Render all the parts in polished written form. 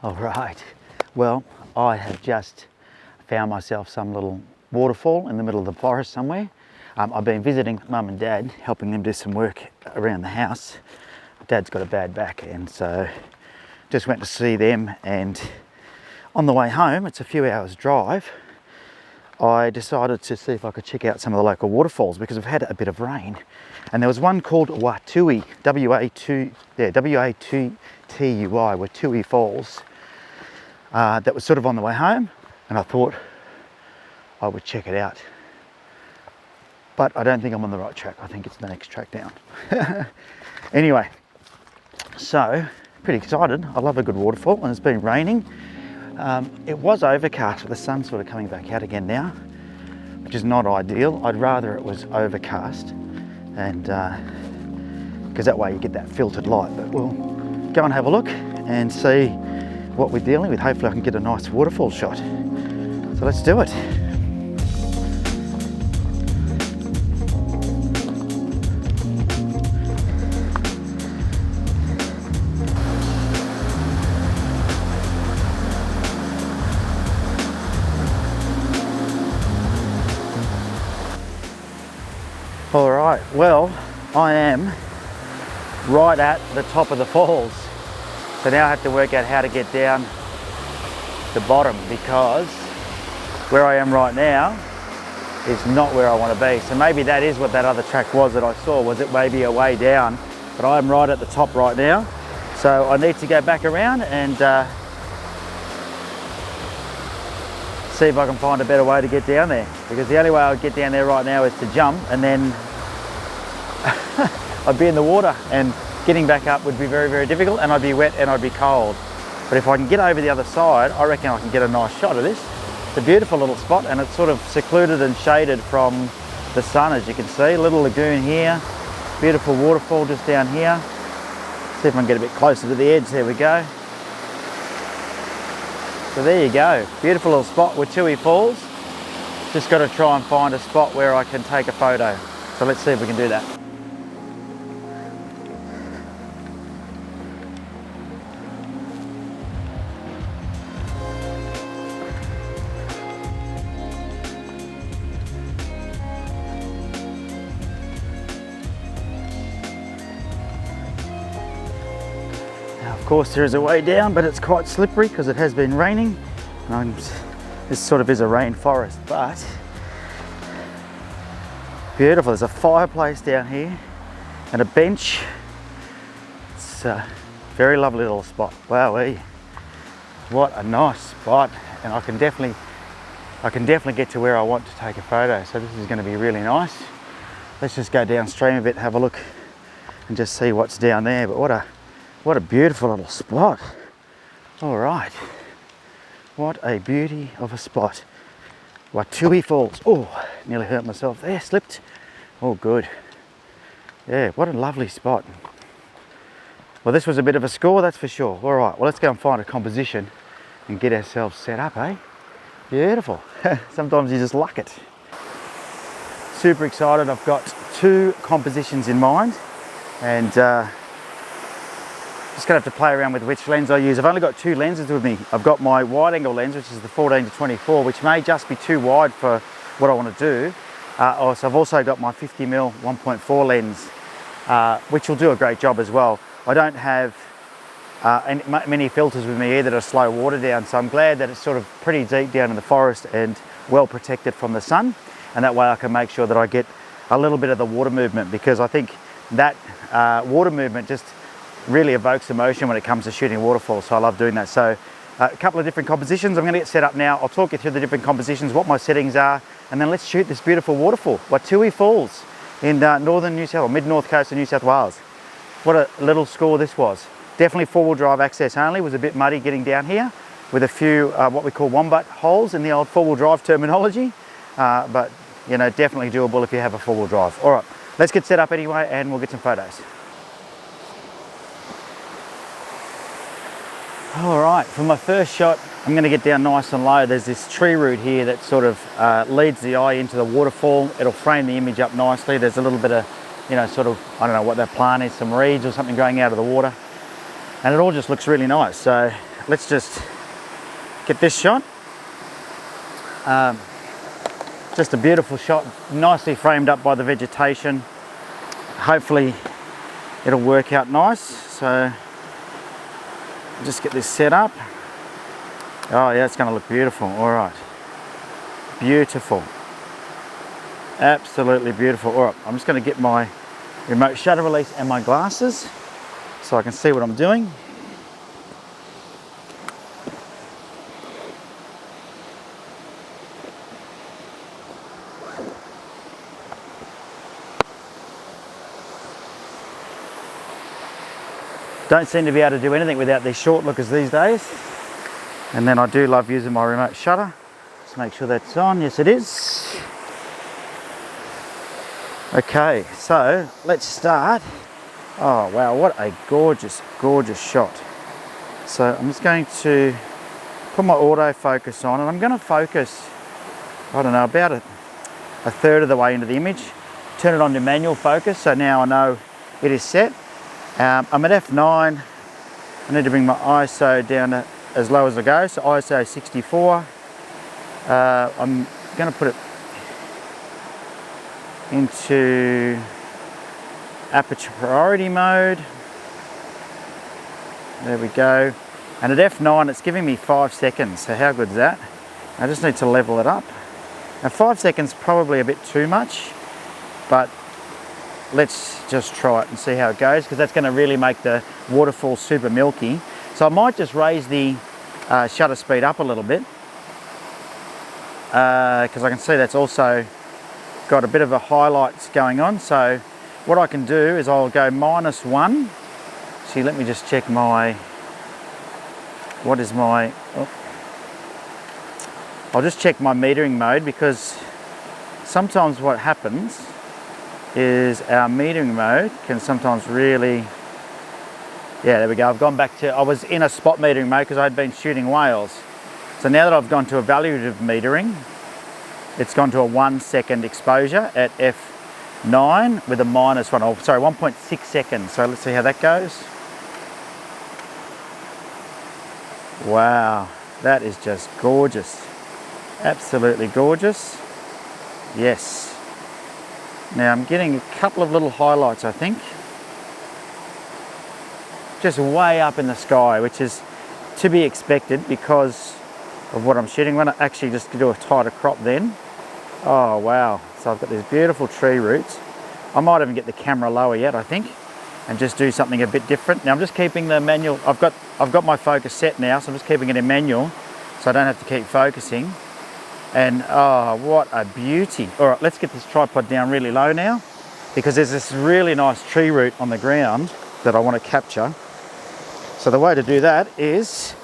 All right, well, I have just found myself some little waterfall in the middle of the forest somewhere. I've been visiting Mum and Dad, helping them do some work around the house. Dad's got a bad back, and so just went to see them, and on the way home, it's a few hours drive, I decided to see if I could check out some of the local waterfalls because we've had a bit of rain. And there was one called Watui, W-A-T-U-I, Watui Falls, that was sort of on the way home, and I thought I would check it out. But I don't think I'm on the right track. I think it's the next track down. Anyway, so pretty excited. I love a good waterfall, and it's been raining. It was overcast, but the sun's sort of coming back out again now, which is not ideal. I'd rather it was overcast, and because that way you get that filtered light. But we'll go and have a look and see what we're dealing with. Hopefully I can get a nice waterfall shot. So let's do it. All right, well, I am right at the top of the falls. So now I have to work out how to get down the bottom, because where I am right now is not where I want to be. So maybe that is what that other track was that I saw, was it maybe a way down, but I'm right at the top right now. So I need to go back around and see if I can find a better way to get down there, because the only way I would get down there right now is to jump, and then I'd be in the water, and getting back up would be very, very difficult, and I'd be wet and I'd be cold. But if I can get over the other side, I reckon I can get a nice shot of this. It's a beautiful little spot, and it's sort of secluded and shaded from the sun, as you can see. Little lagoon here, beautiful waterfall just down here. See if I can get a bit closer to the edge. There we go. So there you go, beautiful little spot, Watui Falls. Just got to try and find a spot where I can take a photo. So let's see if we can do that. Now, of course, there is a way down, but it's quite slippery because it has been raining. And this sort of is a rainforest, but beautiful. There's a fireplace down here and a bench. It's a very lovely little spot. Wowee, what a nice spot. And I can definitely get to where I want to take a photo. So this is going to be really nice. Let's just go downstream a bit, have a look and just see what's down there. But what a beautiful little spot. All right. What a beauty of a spot. Watui Falls. Oh, nearly hurt myself there, slipped. Oh, good. Yeah, what a lovely spot. Well, this was a bit of a score, that's for sure. All right, well, let's go and find a composition and get ourselves set up, eh? Beautiful. Sometimes you just luck it. Super excited. I've got 2 compositions in mind, and just gonna have to play around with which lens I use. I've only got 2 lenses with me. I've got my wide angle lens, which is the 14-24, which may just be too wide for what I want to do. So I've also got my 50mm 1.4 lens, which will do a great job as well. I don't have many filters with me either to slow water down, so I'm glad that it's sort of pretty deep down in the forest and well protected from the sun, and that way I can make sure that I get a little bit of the water movement, because I think that water movement just really evokes emotion when it comes to shooting waterfalls, so I love doing that. So a couple of different compositions. I'm going to get set up now. I'll talk you through the different compositions, what my settings are, and then let's shoot this beautiful waterfall, Watui Falls, in northern New South, or mid-north coast of New South Wales. What a little score this was. Definitely 4-wheel drive access only. It was a bit muddy getting down here with a few what we call wombat holes in the old 4-wheel drive terminology, but you know, definitely doable if you have a 4-wheel drive. All right, let's get set up anyway, and we'll get some photos. All right, for my first shot, I'm going to get down nice and low. There's this tree root here that sort of leads the eye into the waterfall. It'll frame the image up nicely. There's a little bit of, you know, sort of, I don't know what that plant is, some reeds or something going out of the water. And it all just looks really nice. So let's just get this shot. Just a beautiful shot, nicely framed up by the vegetation. Hopefully it'll work out nice. So just get this set up. Oh yeah, it's going to look beautiful. All right, beautiful, absolutely beautiful. All right, I'm just going to get my remote shutter release and my glasses so I can see what I'm doing. Don't seem to be able to do anything without these short lookers these days. And then I do love using my remote shutter. Let's make sure that's on. Yes, it is. Okay, so let's start. Oh wow, what a gorgeous, gorgeous shot. So I'm just going to put my autofocus on, and I'm going to focus, I don't know, about a third of the way into the image. Turn it on to manual focus, so now I know it is set. I'm at f9. I need to bring my ISO down to as low as I go, so ISO 64. I'm going to put it into aperture priority mode. There we go. And at f9 it's giving me 5 seconds, so how good is that? I just need to level it up. Now 5 seconds probably a bit too much, but let's just try it and see how it goes, because that's going to really make the waterfall super milky. So I might just raise the shutter speed up a little bit, because I can see that's also got a bit of a highlights going on. So what I can do is I'll go -1. See, let me just check my, what is my, oh. I'll just check my metering mode, because sometimes what happens is our metering mode can sometimes really, yeah, there we go. I've gone back to, I was in a spot metering mode because I'd been shooting whales. So now that I've gone to evaluative metering, it's gone to a 1 second exposure at f9 with a -1, oh, sorry, 1.6 seconds. So let's see how that goes. Wow, that is just gorgeous. Absolutely gorgeous. Yes. Now I'm getting a couple of little highlights, I think. Just way up in the sky, which is to be expected because of what I'm shooting. When I actually just do a tighter crop then. Oh wow, so I've got these beautiful tree roots. I might even get the camera lower yet, I think, and just do something a bit different. Now I'm just keeping the manual, I've got my focus set now, so I'm just keeping it in manual so I don't have to keep focusing. And oh, what a beauty. All right, let's get this tripod down really low now, because there's this really nice tree root on the ground that I want to capture. So the way to do that is,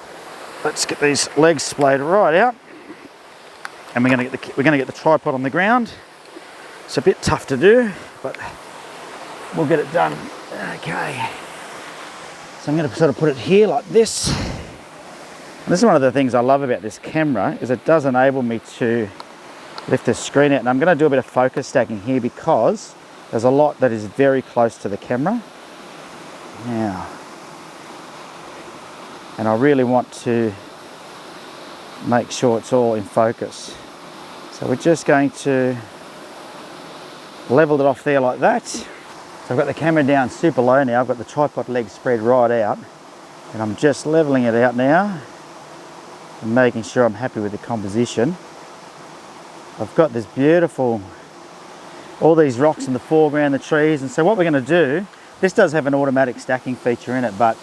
let's get these legs splayed right out, and we're going to get the tripod on the ground. It's a bit tough to do, but we'll get it done. Okay. So I'm going to sort of put it here like this. This is one of the things I love about this camera, is it does enable me to lift the screen out. And I'm going to do a bit of focus stacking here because there's a lot that is very close to the camera. Now, and I really want to make sure it's all in focus. So we're just going to level it off there like that. So I've got the camera down super low now. I've got the tripod legs spread right out, and I'm just leveling it out now and making sure I'm happy with the composition. I've got this beautiful, all these rocks in the foreground, the trees, and so what we're going to do, this does have an automatic stacking feature in it, but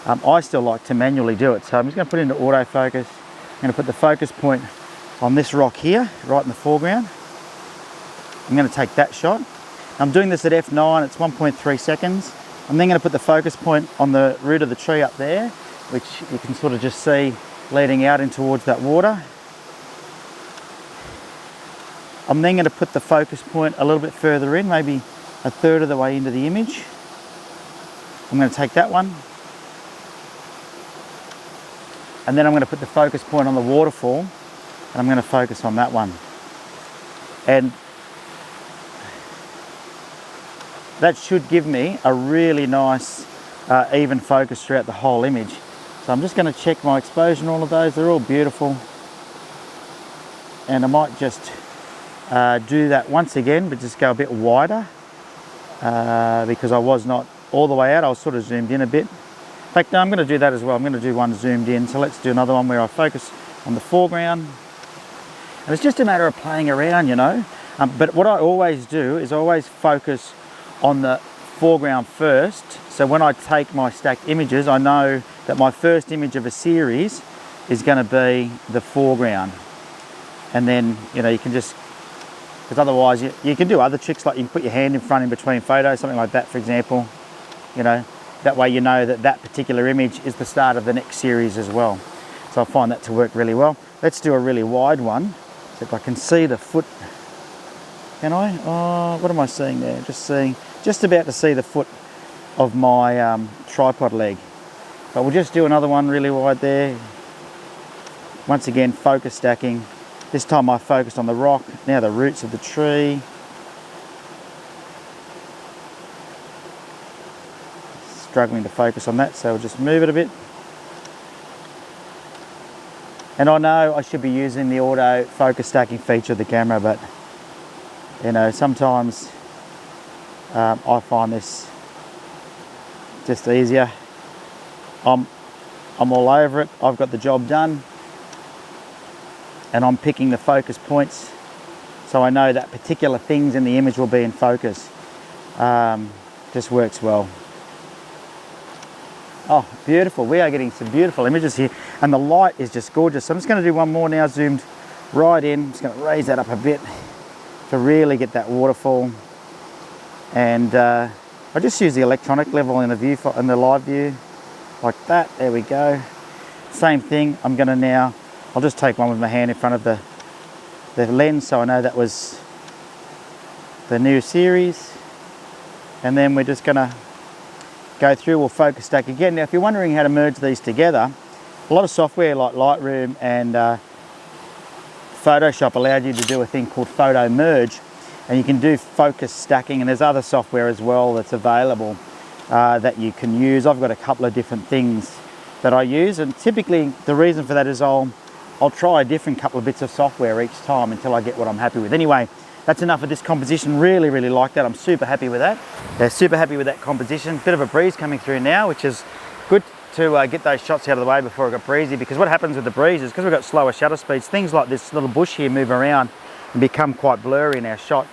I still like to manually do it. So I'm just going to put it into autofocus. I'm going to put the focus point on this rock here, right in the foreground. I'm going to take that shot. I'm doing this at f9, it's 1.3 seconds. I'm then going to put the focus point on the root of the tree up there, which you can sort of just see leading out in towards that water. I'm then going to put the focus point a little bit further in, maybe a third of the way into the image. I'm going to take that one. And then I'm going to put the focus point on the waterfall, and I'm going to focus on that one. And that should give me a really nice even focus throughout the whole image. So I'm just going to check my exposure and all of those. They're all beautiful. And I might just do that once again, but just go a bit wider because I was not all the way out. I was sort of zoomed in a bit. In fact, no, I'm going to do that as well. I'm going to do one zoomed in. So let's do another one where I focus on the foreground. And it's just a matter of playing around, you know. But what I always do is I always focus on the foreground first. So when I take my stacked images, I know that my first image of a series is going to be the foreground. And then, you know, you can just, because otherwise you can do other tricks, like you can put your hand in front in between photos, something like that, for example. You know, that way you know that that particular image is the start of the next series as well. So I find that to work really well. Let's do a really wide one, so if I can see the foot. Can I? Oh, what am I seeing there? Just about to see the foot of my tripod leg. But we'll just do another one really wide there. Once again, focus stacking. This time I focused on the rock, now the roots of the tree. Struggling to focus on that, so we'll just move it a bit. And I know I should be using the auto focus stacking feature of the camera, but you know, sometimes I find this just easier. I'm all over it. I've got the job done. And I'm picking the focus points, so I know that particular things in the image will be in focus. Just works well. Oh, beautiful. We are getting some beautiful images here, and the light is just gorgeous. So I'm just going to do one more now, zoomed right in. I'm just going to raise that up a bit to really get that waterfall. And I just use the electronic level in the view, in the live view, like that. There we go. Same thing. I'm going to now, I'll just take one with my hand in front of the lens, so I know that was the new series. And then we're just going to go through, we'll focus stack again. Now, if you're wondering how to merge these together, a lot of software like Lightroom and Photoshop allowed you to do a thing called photo merge, and you can do focus stacking, and there's other software as well that's available that you can use. I've got a couple of different things that I use, and typically the reason for that is I'll try a different couple of bits of software each time until I get what I'm happy with. Anyway, that's enough of this composition. Really, really like that. I'm super happy with that. Yeah, super happy with that composition. Bit of a breeze coming through now, which is good to get those shots out of the way before it got breezy, because what happens with the breeze is, because we've got slower shutter speeds, things like this little bush here move around and become quite blurry in our shot.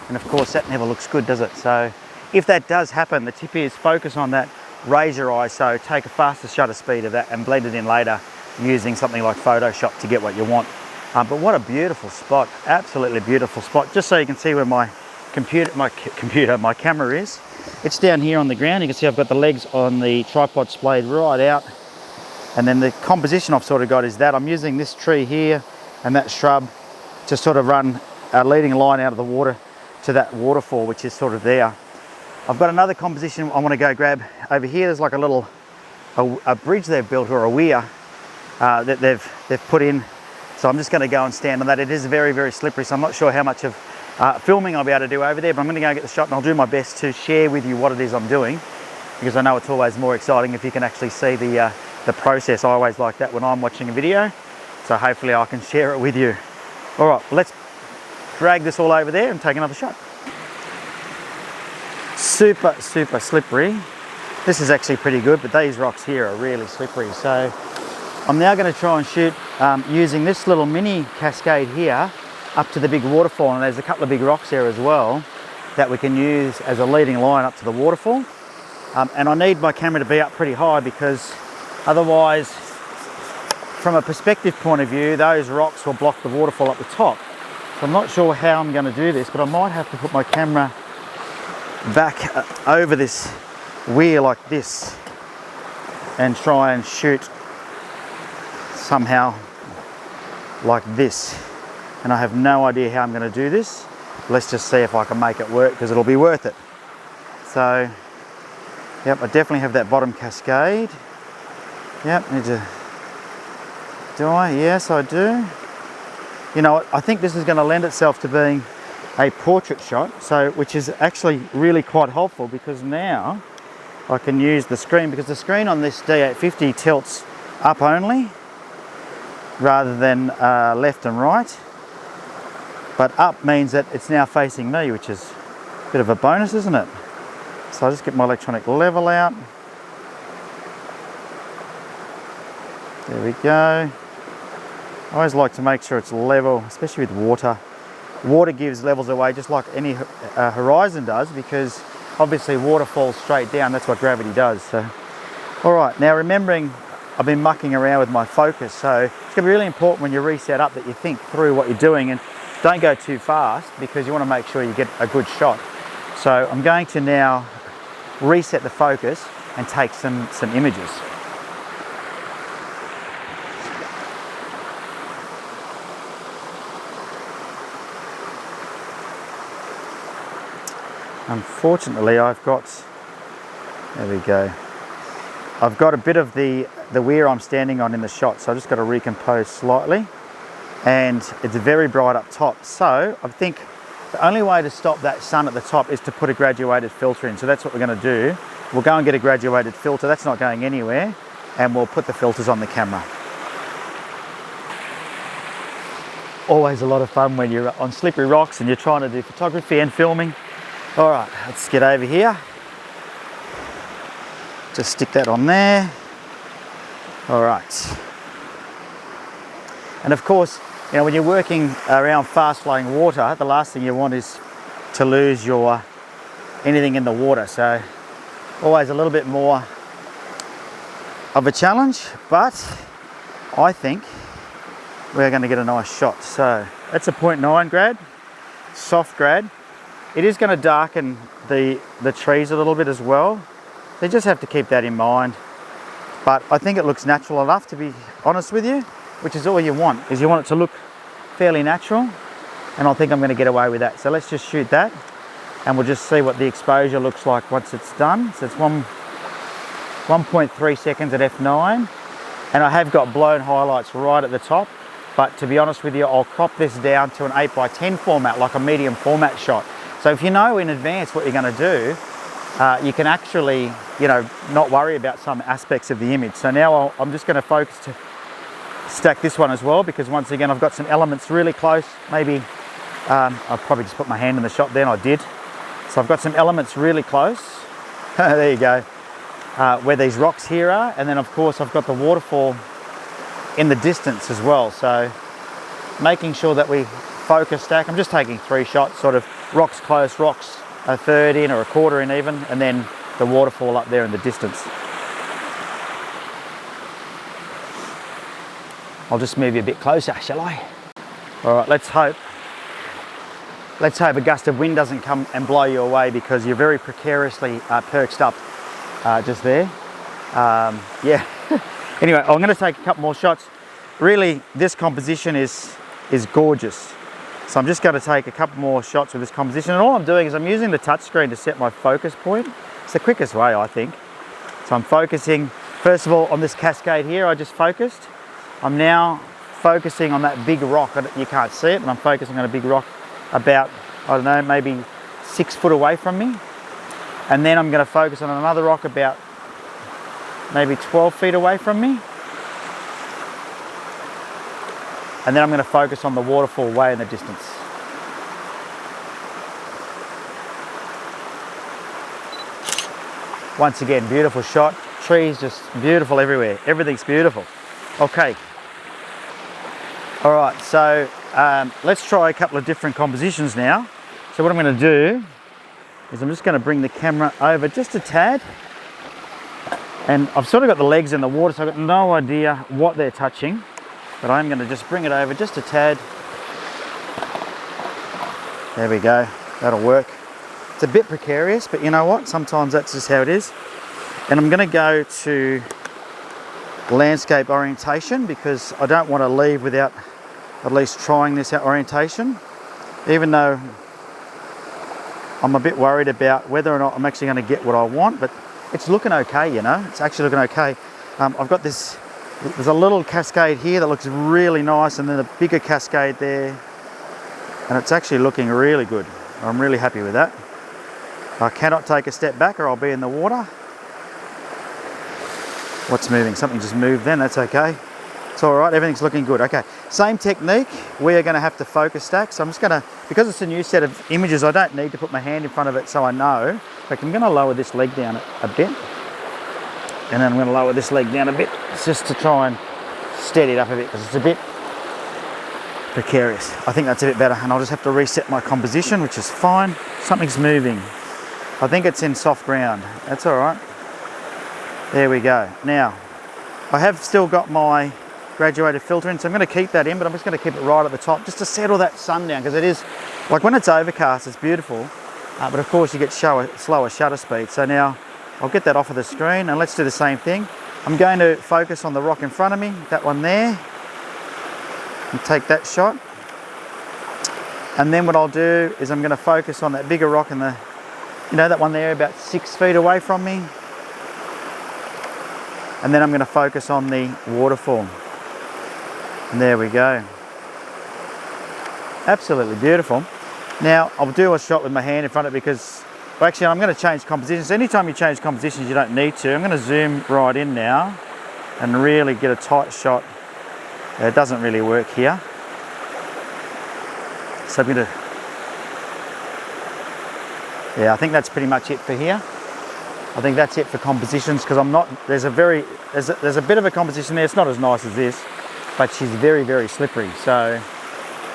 And of course, that never looks good, does it? So if that does happen, the tip is focus on that, raise your ISO, take a faster shutter speed of that and blend it in later using something like Photoshop to get what you want. But what a beautiful spot, absolutely beautiful spot. Just so you can see where my camera is. It's down here on the ground. You can see I've got the legs on the tripod splayed right out. And then the composition I've sort of got is that I'm using this tree here and that shrub to sort of run a leading line out of the water to that waterfall, which is sort of there. I've got another composition I want to go grab over here. There's like a bridge they've built, or a weir that they've put in. So I'm just going to go and stand on that. It is very, very slippery, so I'm not sure how much of filming I'll be able to do over there, but I'm going to go and get the shot, and I'll do my best to share with you what it is I'm doing, because I know it's always more exciting if you can actually see the process. I always like that when I'm watching a video, so hopefully I can share it with you. All right, let's drag this all over there and take another shot. Super, super slippery. This is actually pretty good, but these rocks here are really slippery. So I'm now going to try and shoot using this little mini cascade here up to the big waterfall, and there's a couple of big rocks there as well that we can use as a leading line up to the waterfall. And I need my camera to be up pretty high, because otherwise, from a perspective point of view, those rocks will block the waterfall up the top. So I'm not sure how I'm going to do this, but I might have to put my camera back over this weir like this and try and shoot somehow like this. And I have no idea how I'm going to do this. Let's just see if I can make it work, because it'll be worth it. So, yep, I definitely have that bottom cascade. Yep, need to... Do I? Yes, I do. You know, I think this is going to lend itself to being a portrait shot, so which is actually really quite helpful, because now I can use the screen, because the screen on this D850 tilts up only rather than left and right. But up means that it's now facing me, which is a bit of a bonus, isn't it? So I'll just get my electronic level out. There we go. I always like to make sure it's level, especially with water. Water gives levels away just like any horizon does, because obviously water falls straight down. That's what gravity does. So, all right, now remembering I've been mucking around with my focus, so it's going to be really important when you reset up that you think through what you're doing and don't go too fast, because you want to make sure you get a good shot. So I'm going to now reset the focus and take some images. Unfortunately, there we go. I've got a bit of the weir I'm standing on in the shot, so I've just got to recompose slightly. And it's very bright up top. So I think the only way to stop that sun at the top is to put a graduated filter in. So that's what we're going to do. We'll go and get a graduated filter. That's not going anywhere. And we'll put the filters on the camera. Always a lot of fun when you're on slippery rocks and you're trying to do photography and filming. All right, let's get over here. Just stick that on there. All right. And of course, you know, when you're working around fast flowing water, the last thing you want is to lose anything in the water. So always a little bit more of a challenge, but I think we're going to get a nice shot. So that's a 0.9 grad, soft grad. It is going to darken the trees a little bit as well. So you just have to keep that in mind. But I think it looks natural enough, to be honest with you, which is all you want, is you want it to look fairly natural. And I think I'm going to get away with that. So let's just shoot that and we'll just see what the exposure looks like once it's done. So it's 1.3 seconds at f9. And I have got blown highlights right at the top. But to be honest with you, I'll crop this down to an 8x10 format, like a medium format shot. So if you know in advance what you're going to do, you can actually, you know, not worry about some aspects of the image. So now I'm just going to focus to stack this one as well, because once again I've got some elements really close. Maybe I'll probably just put my hand in the shot then. I did. So I've got some elements really close. There you go. Where these rocks here are, and then of course I've got the waterfall in the distance as well. So making sure that we focus stack. I'm just taking 3 shots, sort of rocks close, rocks a third in or a quarter in even, and then the waterfall up there in the distance. I'll just move you a bit closer, shall I? All right, let's hope a gust of wind doesn't come and blow you away, because you're very precariously perched up just there. Yeah. Anyway, I'm going to take a couple more shots. Really, this composition is gorgeous. So I'm just going to take a couple more shots with this composition. And all I'm doing is I'm using the touchscreen to set my focus point. It's the quickest way, I think. So I'm focusing, first of all, on this cascade here I just focused. I'm now focusing on that big rock. You can't see it, but I'm focusing on a big rock about, I don't know, maybe 6 foot away from me. And then I'm going to focus on another rock about maybe 12 feet away from me. And then I'm going to focus on the waterfall way in the distance. Once again, beautiful shot. Trees just beautiful everywhere. Everything's beautiful. Okay. All right, so let's try a couple of different compositions now. So what I'm going to do is I'm just going to bring the camera over just a tad. And I've sort of got the legs in the water, so I've got no idea what they're touching. But I'm going to just bring it over just a tad. There we go. That'll work. It's a bit precarious, but you know what? Sometimes that's just how it is. And I'm going to go to landscape orientation, because I don't want to leave without at least trying this orientation. Even though I'm a bit worried about whether or not I'm actually going to get what I want, but it's looking okay, you know. It's actually looking okay. I've got this. There's a little cascade here that looks really nice, and then a bigger cascade there. And it's actually looking really good. I'm really happy with that. I cannot take a step back or I'll be in the water. What's moving? Something just moved then, that's okay. It's all right, everything's looking good. Okay, same technique. We are gonna have to focus stack. So I'm just gonna, because it's a new set of images, I don't need to put my hand in front of it so I know. In fact, I'm gonna lower this leg down a bit. And then I'm gonna lower this leg down a bit, just to try and steady it up a bit, because it's a bit precarious. I think that's a bit better, and I'll just have to reset my composition, which is fine. Something's moving. I think it's in soft ground. That's all right. There we go. Now, I have still got my graduated filter in, so I'm going to keep that in, but I'm just going to keep it right at the top just to settle that sun down, because it is, like when it's overcast, it's beautiful, but of course you get slower shutter speed. So now I'll get that off of the screen, and let's do the same thing. I'm going to focus on the rock in front of me, that one there, and take that shot. And then what I'll do is I'm going to focus on that bigger rock in the, you know, that one there about 6 feet away from me. And then I'm going to focus on the waterfall. And there we go. Absolutely beautiful. Now I'll do a shot with my hand in front of it, because, well, actually I'm going to change compositions. Anytime you change compositions you don't need to. I'm going to zoom right in now and really get a tight shot. It doesn't really work here. So I'm going to, yeah, I think that's pretty much it for here. I think that's it for compositions, because I'm not, there's a bit of a composition there. It's not as nice as this, but she's very, very slippery. So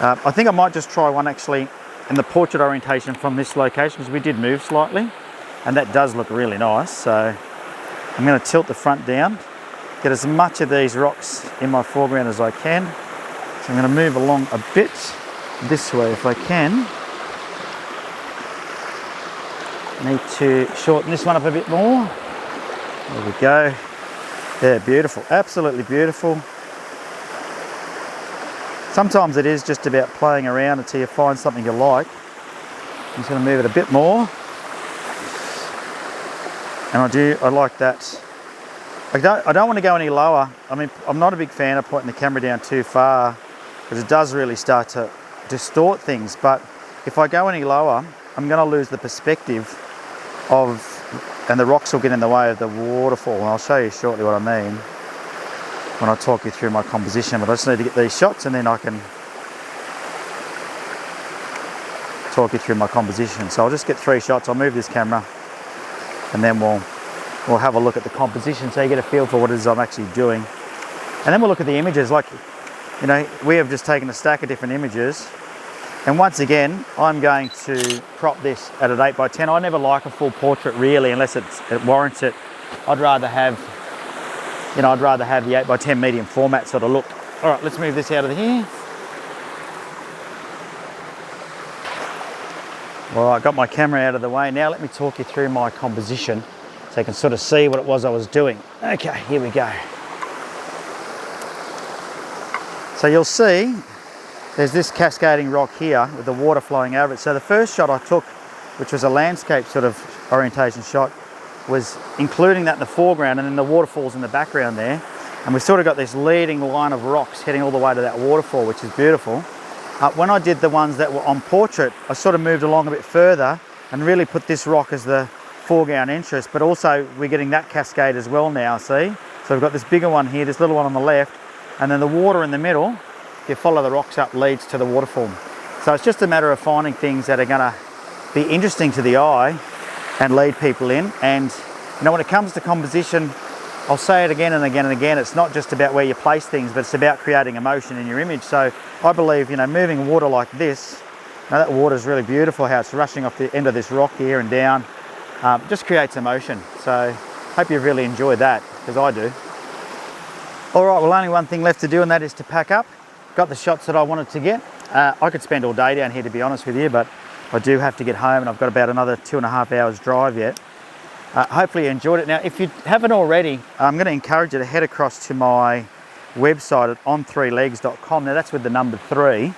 I think I might just try one actually in the portrait orientation from this location, because we did move slightly and that does look really nice. So I'm going to tilt the front down, get as much of these rocks in my foreground as I can. So I'm going to move along a bit this way if I can. Need to shorten this one up a bit more. There we go. Yeah, beautiful, absolutely beautiful. Sometimes it is just about playing around until you find something you like. I'm just going to move it a bit more. And I like that. I don't want to go any lower. I mean, I'm not a big fan of pointing the camera down too far, because it does really start to distort things. But if I go any lower, I'm going to lose the perspective and the rocks will get in the way of the waterfall. And I'll show you shortly what I mean when I talk you through my composition. But I just need to get these shots and then I can talk you through my composition. So I'll just get 3 shots. I'll move this camera and then we'll have a look at the composition so you get a feel for what it is I'm actually doing. And then we'll look at the images. Like, you know, we have just taken a stack of different images. And once again, I'm going to crop this at an 8x10. I never like a full portrait really, unless it warrants it. I'd rather have the 8x10 medium format sort of look. All right, let's move this out of here. Well, I got my camera out of the way. Now let me talk you through my composition so you can sort of see what it was I was doing. Okay, here we go. So you'll see there's this cascading rock here with the water flowing over it. So the first shot I took, which was a landscape sort of orientation shot, was including that in the foreground and then the waterfalls in the background there. And we've sort of got this leading line of rocks heading all the way to that waterfall, which is beautiful. When I did the ones that were on portrait, I sort of moved along a bit further and really put this rock as the foreground interest, but also we're getting that cascade as well now, see? So we've got this bigger one here, this little one on the left, and then the water in the middle, if you follow the rocks up, leads to the waterfall. So it's just a matter of finding things that are gonna be interesting to the eye and lead people in. And you know, when it comes to composition, I'll say it again and again and again, it's not just about where you place things, but it's about creating emotion in your image. So I believe, you know, moving water like this, you know, that water is really beautiful, how it's rushing off the end of this rock here and down, just creates emotion. So hope you've really enjoyed that, because I do. All right, well, only one thing left to do, and that is to pack up. Got the shots that I wanted to get. I could spend all day down here, to be honest with you, but I do have to get home and I've got about another 2.5 hours drive yet. Hopefully you enjoyed it. Now, if you haven't already, I'm going to encourage you to head across to my website at on3legs.com. Now, that's with the number 3.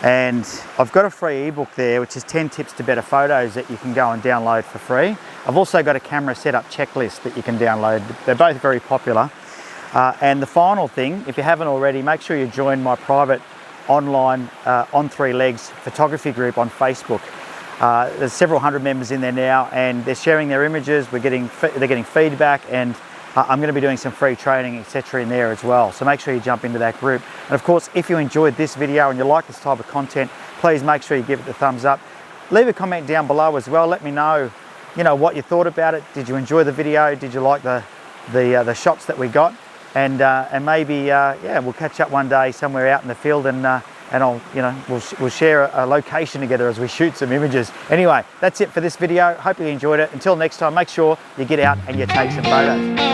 And I've got a free ebook there, which is 10 tips to better photos that you can go and download for free. I've also got a camera setup checklist that you can download. They're both very popular. And the final thing, if you haven't already, make sure you join my private online On 3 Legs photography group on Facebook. There's several hundred members in there now, and they're sharing their images. They're getting feedback, and I'm going to be doing some free training, etc. in there as well. So make sure you jump into that group. And of course, if you enjoyed this video and you like this type of content, please make sure you give it the thumbs up. Leave a comment down below as well. Let me know, what you thought about it. Did you enjoy the video? Did you like the shots that we got? And maybe we'll catch up one day somewhere out in the field, and I'll we'll share a location together as we shoot some images. Anyway, that's it for this video. Hope you enjoyed it. Until next time, make sure you get out and you take some photos.